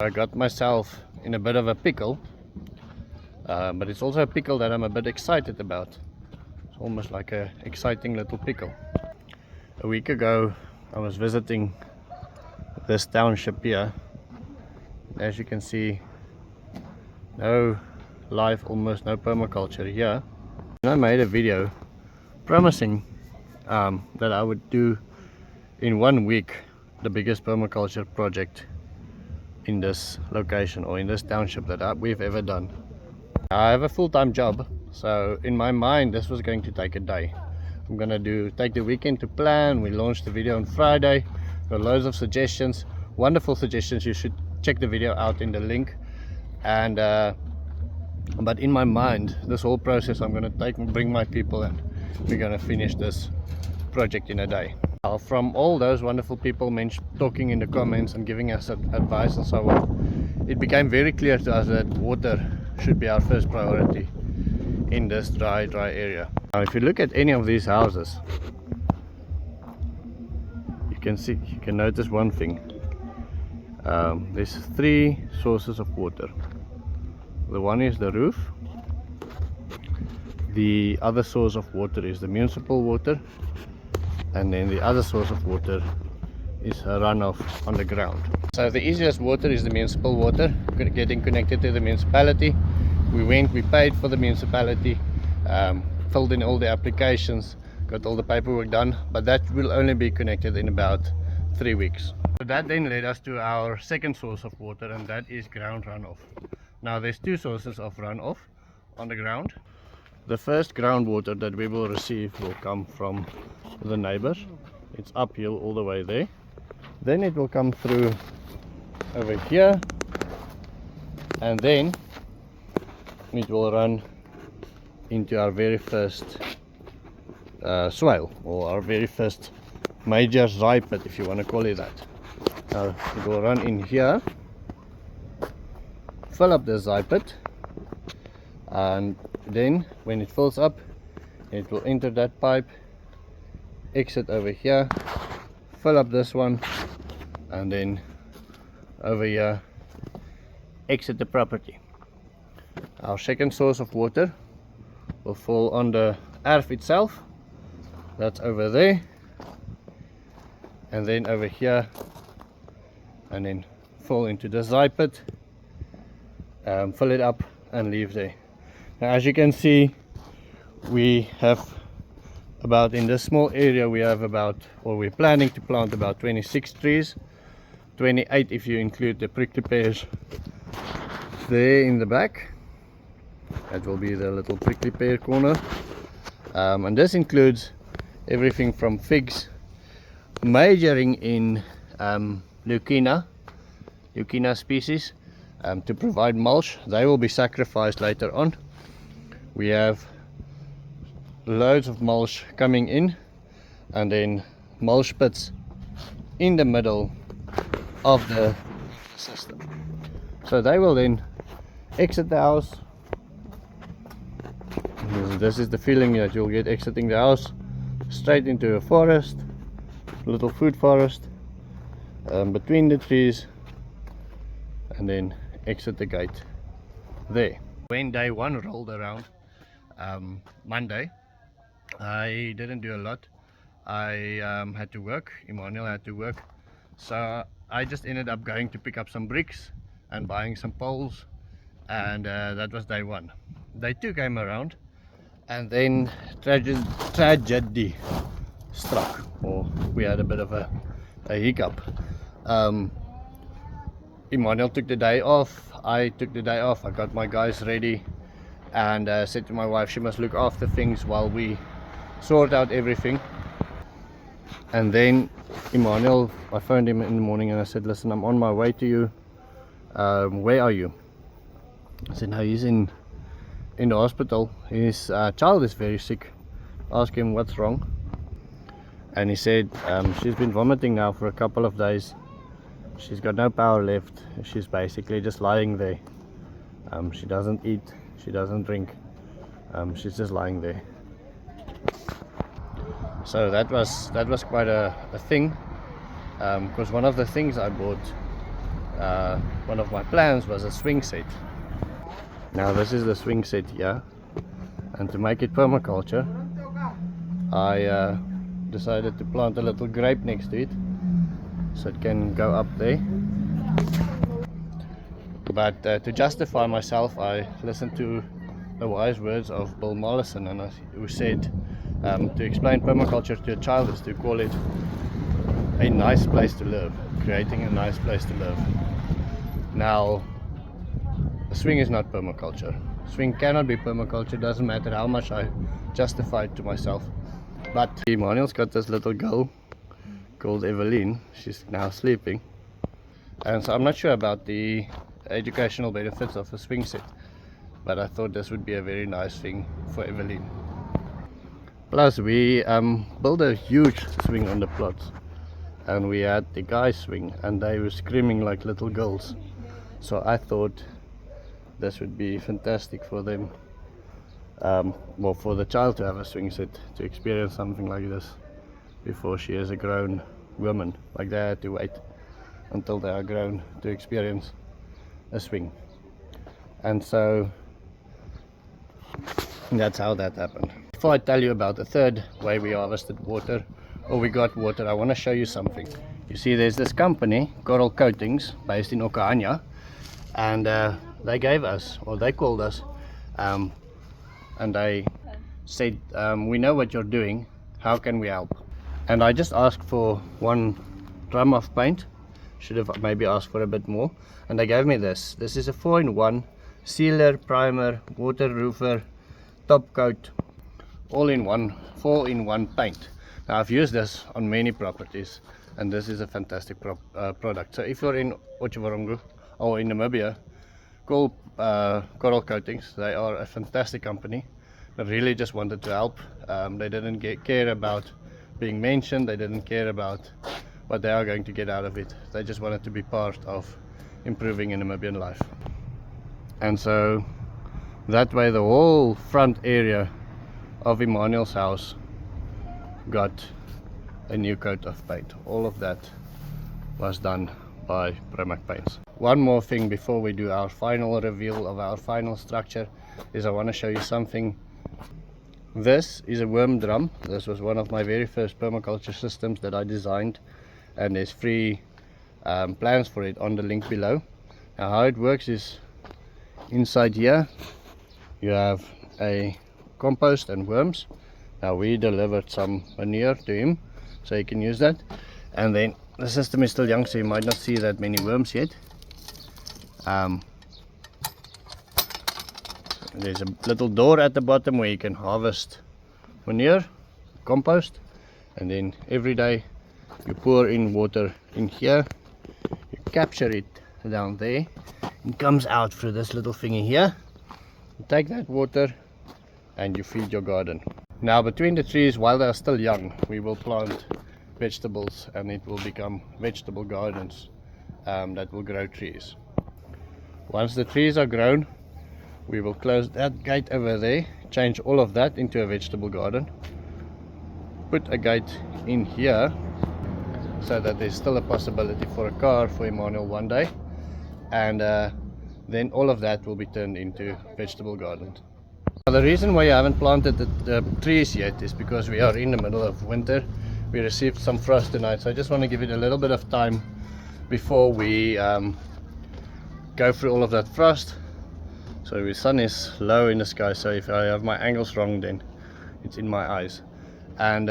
I got myself in a bit of a pickle, but it's also a pickle that I'm a bit excited about. It's almost like an exciting little pickle. A week ago I was visiting this township here. As you can see, no life, almost no permaculture here. And I made a video promising that I would do in 1 week the biggest permaculture project in this location or in this township that we've ever done. I have a full-time job, so in my mind this was going to take a day. I'm gonna take the weekend to plan. We launched the video on Friday. Got loads of suggestions, wonderful suggestions. You should check the video out in the link. And but in my mind, this whole process, I'm gonna bring my people, and we're gonna finish this project in a day. From all those wonderful people talking in the comments and giving us advice and so on, it became very clear to us that water should be our first priority in this dry area. Now if you look at any of these houses, you can notice one thing. There's 3 sources of water. The one is the roof. The other source of water is the municipal water, and then the other source of water is a runoff on the ground. So the easiest water is the municipal water, getting connected to the municipality. We paid for the municipality, filled in all the applications, got all the paperwork done, but that will only be connected in about 3 weeks. So that then led us to our second source of water, and that is ground runoff. Now there's 2 sources of runoff on the ground. The first groundwater that we will receive will come from the neighbors. It's uphill all the way there. Then it will come through over here, and then it will run into our very first swale, or our very first major dry pit, if you want to call it that. Now it will run in here, fill up the dry pit, and then when it fills up, it will enter that pipe, exit over here, fill up this one, and then over here exit the property. Our second source of water will fall on the earth itself. That's over there, and then over here, and then fall into the dry pit, fill it up and leave there. Now as you can see, we have about, in this small area, we have about, or we're planning to plant about 26 trees, 28 if you include the prickly pears there in the back. That will be the little prickly pear corner, and this includes everything from figs, majoring in Lucina species, to provide mulch. They will be sacrificed later on. We have loads of mulch coming in, and then mulch pits in the middle of the system. So they will then exit the house. This is the feeling that you'll get exiting the house straight into a forest, little food forest, between the trees, and then exit the gate there. When day 1 rolled around, Monday, I didn't do a lot. I had to work, Emmanuel had to work, so I just ended up going to pick up some bricks and buying some poles, and that was day 1. Day 2 came around, and then tragedy struck, or we had a bit of a hiccup. Emmanuel took the day off, I took the day off, I got my guys ready, and said to my wife she must look after things while we sort out everything. And then Emmanuel, I phoned him in the morning and I said, listen, I'm on my way to you, where are you? I said, no, he's in the hospital, his child is very sick. Ask him what's wrong, and he said she's been vomiting now for a couple of days. She's got no power left. She's basically just lying there. She doesn't eat, she doesn't drink, she's just lying there. So that was quite a thing, because one of the things I bought one of my plans was a swing set. Now this is the swing set here, and to make it permaculture I decided to plant a little grape next to it so it can go up there. But to justify myself, I listened to the wise words of Bill Mollison, and who said to explain permaculture to a child is to call it a nice place to live, creating a nice place to live. Now, a swing is not permaculture. Swing cannot be permaculture, doesn't matter how much I justify it to myself. But Emanuel's got this little girl called Evelyn. She's now sleeping, and so I'm not sure about the educational benefits of a swing set, but I thought this would be a very nice thing for Evelyn. Plus we built a huge swing on the plots, and we had the guys swing and they were screaming like little girls, so I thought this would be fantastic for them, well, for the child to have a swing set, to experience something like this before she is a grown woman. Like, they had to wait until they are grown to experience a swing. And so that's how that happened. Before I tell you about the third way we harvested water, or we got water, I want to show you something. You see, there's this company, Coral Coatings, based in Okaanya, and they gave us, or they called us, and they said, we know what you're doing, how can we help? And I just asked for 1 drum of paint. Should have maybe asked for a bit more, and they gave me this. This is a 4-in-1 sealer, primer, waterproofer, top coat, all in one, 4-in-1 paint. Now, I've used this on many properties, and this is a fantastic product. So if you're in Otjiwarongo or in Namibia, call Coral Coatings. They are a fantastic company. They really just wanted to help. They didn't care about being mentioned. They didn't care about what they are going to get out of it. They just wanted to be part of improving in Namibian life. And so that way the whole front area of Emanuel's house got a new coat of paint. All of that was done by Permac Paints. One more thing before we do our final reveal of our final structure is I want to show you something. This is a worm drum. This was one of my very first permaculture systems that I designed, and there's free plans for it on the link below. Now, how it works is, inside here you have a compost and worms. Now, we delivered some manure to him so he can use that, and then the system is still young, so you might not see that many worms yet. There's a little door at the bottom where you can harvest manure, compost, and then every day you pour in water in here, you capture it down there, it comes out through this little thingy here. You take that water and you feed your garden. Now, between the trees, while they are still young, we will plant vegetables, and it will become vegetable gardens that will grow trees. Once the trees are grown, we will close that gate over there, change all of that into a vegetable garden, put a gate in here so that there's still a possibility for a car for Emanuel one day, and then all of that will be turned into vegetable gardens. Now, the reason why I haven't planted the trees yet is because we are in the middle of winter. We received some frost tonight, so I just want to give it a little bit of time before we go through all of that frost. So the sun is low in the sky, so if I have my angles wrong, then it's in my eyes. And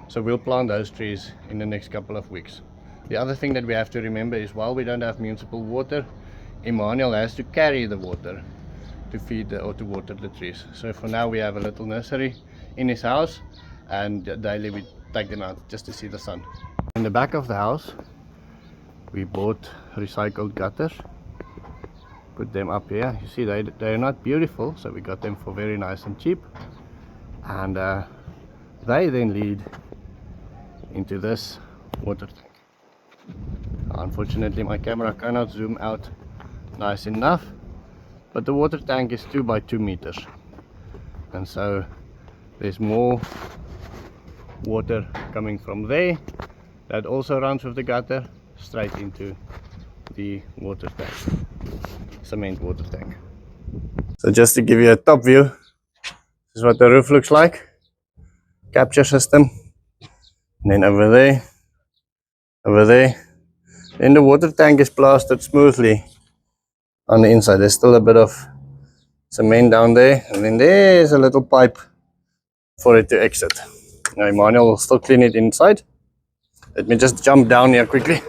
so we'll plant those trees in the next couple of weeks. The other thing that we have to remember is, while we don't have municipal water, Emanuel has to carry the water to feed or to water the trees. So for now we have a little nursery in his house, and daily we take them out just to see the sun. In the back of the house we bought recycled gutters, put them up here. You see, they're not beautiful, so we got them for very nice and cheap, and they then lead into this water tank. Unfortunately my camera cannot zoom out nice enough, but the water tank is 2 by 2 meters, and so there's more water coming from there that also runs with the gutter straight into the water tank, cement water tank. So just to give you a top view, this is what the roof looks like. Capture system. And then over there, then the water tank is plastered smoothly on the inside. There's still a bit of cement down there, and then there's a little pipe for it to exit. Now Emmanuel will still clean it inside. Let me just jump down here quickly.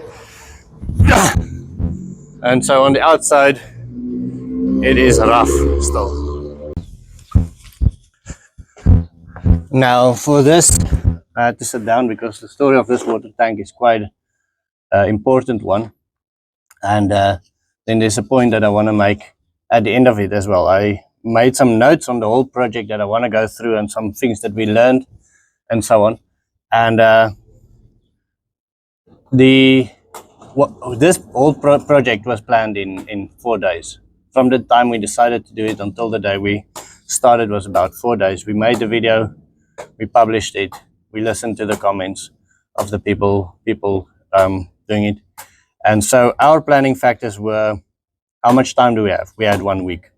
And so on the outside, it is rough still. Now for this, I had to sit down because the story of this water tank is quite an important one. And then there's a point that I want to make at the end of it as well. I made some notes on the whole project that I want to go through and some things that we learned and so on. And this whole project was planned in 4 days. From the time we decided to do it until the day we started was about 4 days. We made the video, we published it, we listened to the comments of the people doing it. And so our planning factors were, how much time do we have? We had 1 week.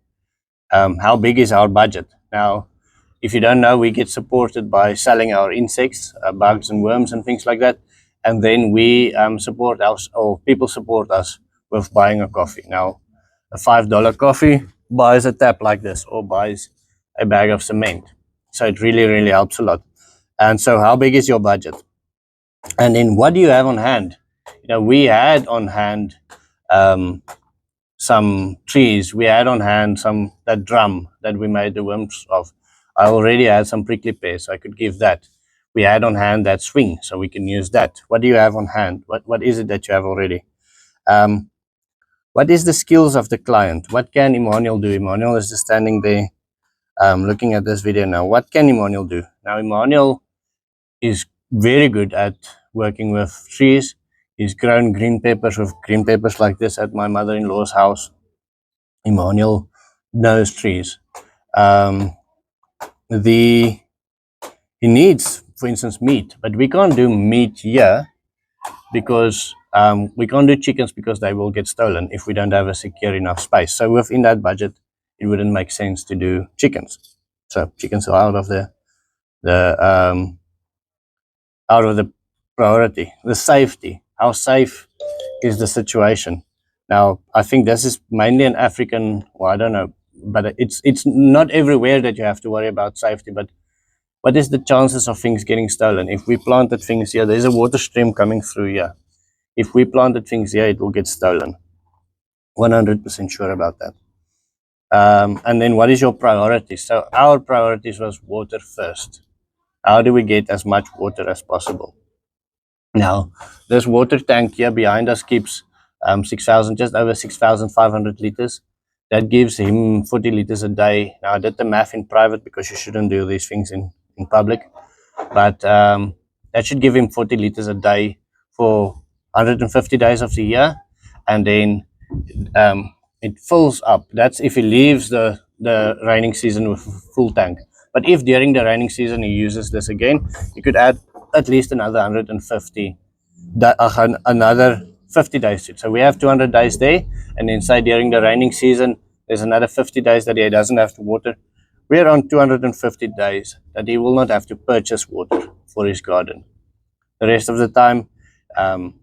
How big is our budget? Now, if you don't know, we get supported by selling our insects, bugs and worms and things like that. And then we support us, or people support us with buying a coffee. Now, a $5 coffee buys a tap like this or buys a bag of cement. So it really, really helps a lot. And so how big is your budget? And then what do you have on hand? You know, we had on hand some trees. We had on hand that drum that we made the worms of. I already had some prickly pears, so I could give that. We had on hand that swing, so we can use that. What do you have on hand? What is it that you have already? What is the skills of the client? What can Emmanuel do? Emmanuel is just standing there looking at this video now. What can Emmanuel do? Now, Emmanuel is very good at working with trees. He's grown green peppers with green peppers like this at my mother-in-law's house. Emmanuel knows trees. He needs, for instance, meat, but we can't do meat here because we can't do chickens because they will get stolen if we don't have a secure enough space. So within that budget, it wouldn't make sense to do chickens. So chickens are out of the priority. The safety. How safe is the situation? Now, I think this is mainly an African, well, I don't know, but it's not everywhere that you have to worry about safety, but what is the chances of things getting stolen? If we planted things here, there's a water stream coming through here. If we planted things here, it will get stolen. 100% sure about that. And then what is your priority? So our priorities was water first. How do we get as much water as possible? Now, this water tank here behind us keeps just over 6,500 liters. That gives him 40 liters a day. Now, I did the math in private because you shouldn't do these things in public. But that should give him 40 liters a day for 150 days of the year. And then it fills up. That's if he leaves the raining season with a full tank. But if during the raining season he uses this again, you could add at least another 150, another 50 days to it. So we have 200 days there, and then say during the raining season, there's another 50 days that he doesn't have to water. We're on 250 days that he will not have to purchase water for his garden. The rest of the time,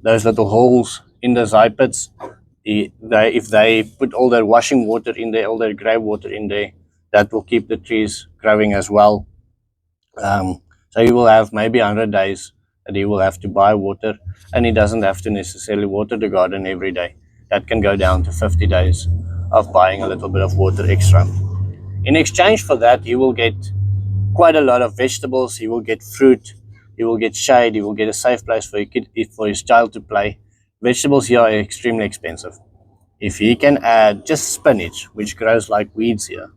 those little holes in the zipets, if they put all their washing water in there, all their grey water in there, that will keep the trees growing as well. So he will have maybe 100 days that he will have to buy water, and he doesn't have to necessarily water the garden every day. That can go down to 50 days of buying a little bit of water extra. In exchange for that, he will get quite a lot of vegetables, he will get fruit, he will get shade, he will get a safe place for his child to play. Vegetables here are extremely expensive. If he can add just spinach, which grows like weeds here,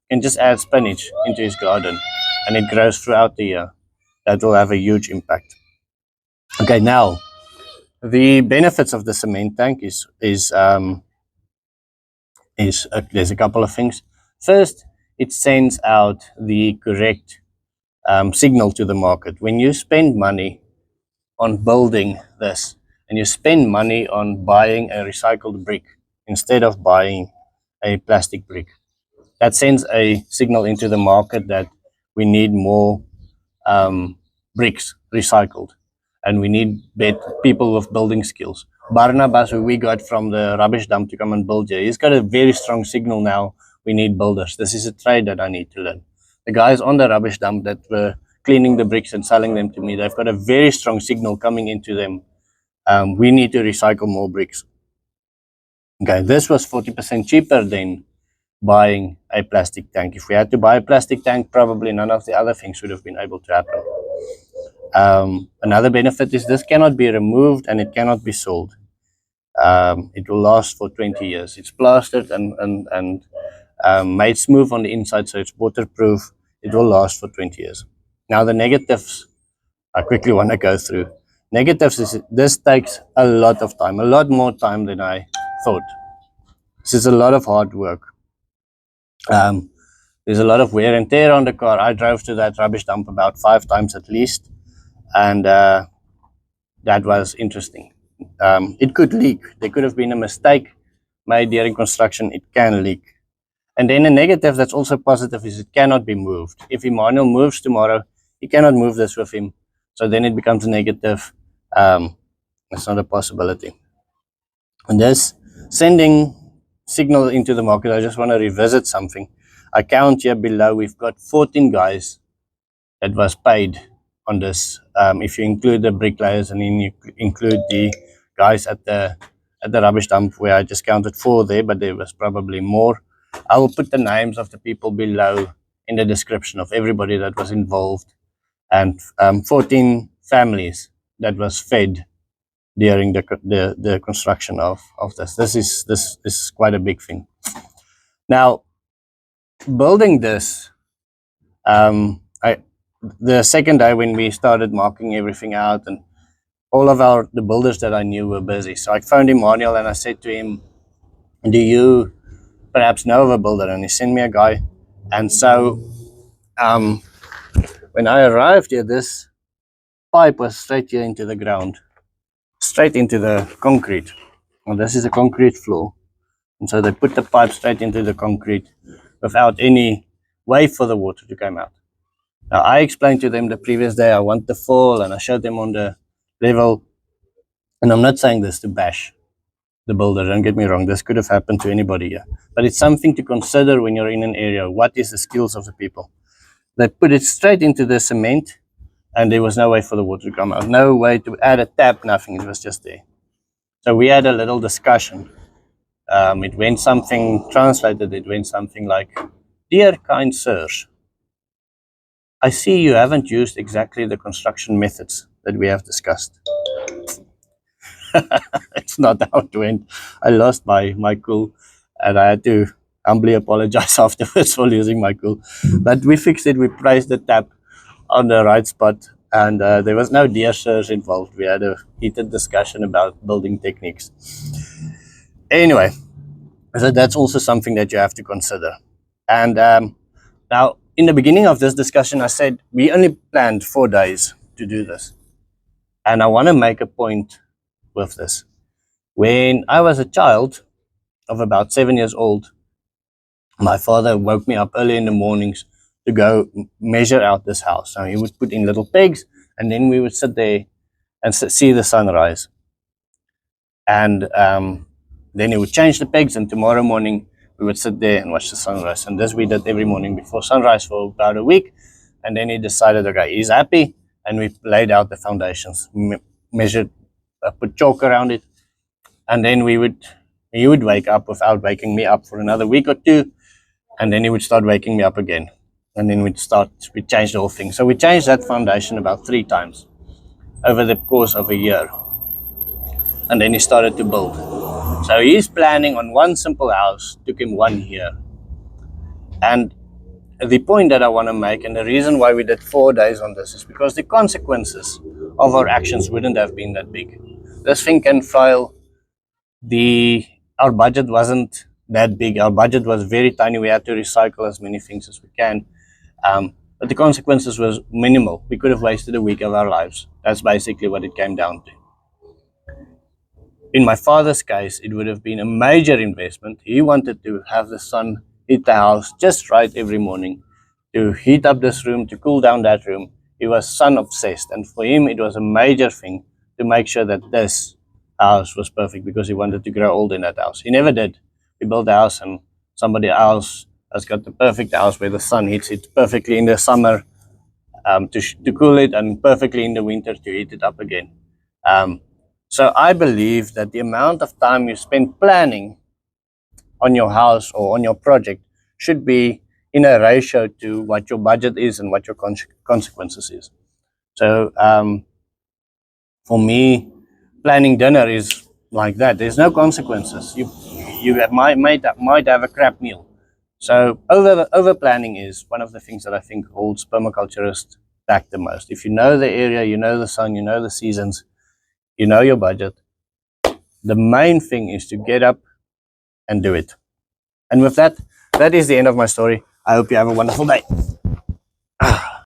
he can just add spinach into his garden and it grows throughout the year. That will have a huge impact. Okay, now the benefits of the cement tank is there's a couple of things. First, it sends out the correct signal to the market. When you spend money on building this and you spend money on buying a recycled brick instead of buying a plastic brick. That sends a signal into the market that we need more bricks recycled, and we need people with building skills. Barnabas, who we got from the rubbish dump to come and build here, he's got a very strong signal now. We need builders. This is a trade that I need to learn. The guys on the rubbish dump that were cleaning the bricks and selling them to me, they've got a very strong signal coming into them. We need to recycle more bricks. Okay, this was 40% cheaper than buying a plastic tank. If we had to buy a plastic tank, probably none of the other things would have been able to happen. Another benefit is this cannot be removed and it cannot be sold. It will last for 20 years. It's plastered and made smooth on the inside, so it's waterproof. It will last for 20 years. Now the negatives, I quickly want to go through. Negatives is this takes a lot of time, a lot more time than I thought. This is a lot of hard work. There's a lot of wear and tear on the car. I drove to that rubbish dump about 5 times at least, and that was interesting. It could leak. There could have been a mistake made during construction. It can leak. And then a negative that's also positive is it cannot be moved. If Emmanuel moves tomorrow, he cannot move this with him. So then it becomes a negative. It's not a possibility. And this sending signal into the market, I just want to revisit something. I count here below, we've got 14 guys that was paid on this. If you include the bricklayers and then you include the guys at the rubbish dump, where I just counted 4 there, but there was probably more. I will put the names of the people below in the description of everybody that was involved, and 14 families that was fed during the construction of this. This is quite a big thing. Now, building this, the second day when we started marking everything out, and all of the builders that I knew were busy. So I phoned Emmanuel and I said to him, do you perhaps know of a builder? And he sent me a guy. And so when I arrived here, this pipe was straight here into the ground, straight into the concrete. Well, this is a concrete floor. And so they put the pipe straight into the concrete without any way for the water to come out. Now, I explained to them the previous day I want the fall, and I showed them on the level. And I'm not saying this to bash the builder, don't get me wrong. This could have happened to anybody here. But it's something to consider when you're in an area. What is the skills of the people? They put it straight into the cement, and there was no way for the water to come out. No way to add a tap, nothing. It was just there. So we had a little discussion. It went something like, dear kind sirs, I see you haven't used exactly the construction methods that we have discussed. It's not how it went. I lost my cool, and I had to humbly apologize afterwards for losing my cool. But we fixed it. We placed the tap on the right spot, and there was no dear sirs involved. We had a heated discussion about building techniques. Anyway, so that's also something that you have to consider. And now, in the beginning of this discussion, I said we only planned 4 days to do this. And I want to make a point with this. When I was a child of about 7 years old, my father woke me up early in the mornings to go measure out this house. So he would put in little pegs, and then we would sit there and see the sunrise. And then he would change the pegs, and tomorrow morning we would sit there and watch the sunrise. And this we did every morning before sunrise for about a week. And then he decided, okay, he's happy, and we laid out the foundations, measured, put chalk around it, and then he would wake up without waking me up for another week or 2, and then he would start waking me up again, and then we'd change the whole thing. So we changed that foundation about 3 times over the course of a year, and then he started to build. So he's planning on one simple house, took him 1 year. And the point that I want to make, and the reason why we did 4 days on this, is because the consequences of our actions wouldn't have been that big. This thing can fail. Our budget wasn't that big. Our budget was very tiny. We had to recycle as many things as we can. But the consequences was minimal. We could have wasted a week of our lives. That's basically what it came down to. In my father's case, it would have been a major investment. He wanted to have the sun hit the house just right every morning, to heat up this room, to cool down that room. He was sun obsessed, and for him, it was a major thing to make sure that this house was perfect because he wanted to grow old in that house. He never did. We built a house, and somebody else has got the perfect house where the sun hits it perfectly in the summer to cool it, and perfectly in the winter to heat it up again. So I believe that the amount of time you spend planning on your house or on your project should be in a ratio to what your budget is and what your consequences is. So for me, planning dinner is like that. There's no consequences. Might have a crap meal. So over planning is one of the things that I think holds permaculturists back the most. If you know the area, you know the sun, you know the seasons, you know your budget, the main thing is to get up and do it. And with that, that is the end of my story. I hope you have a wonderful day.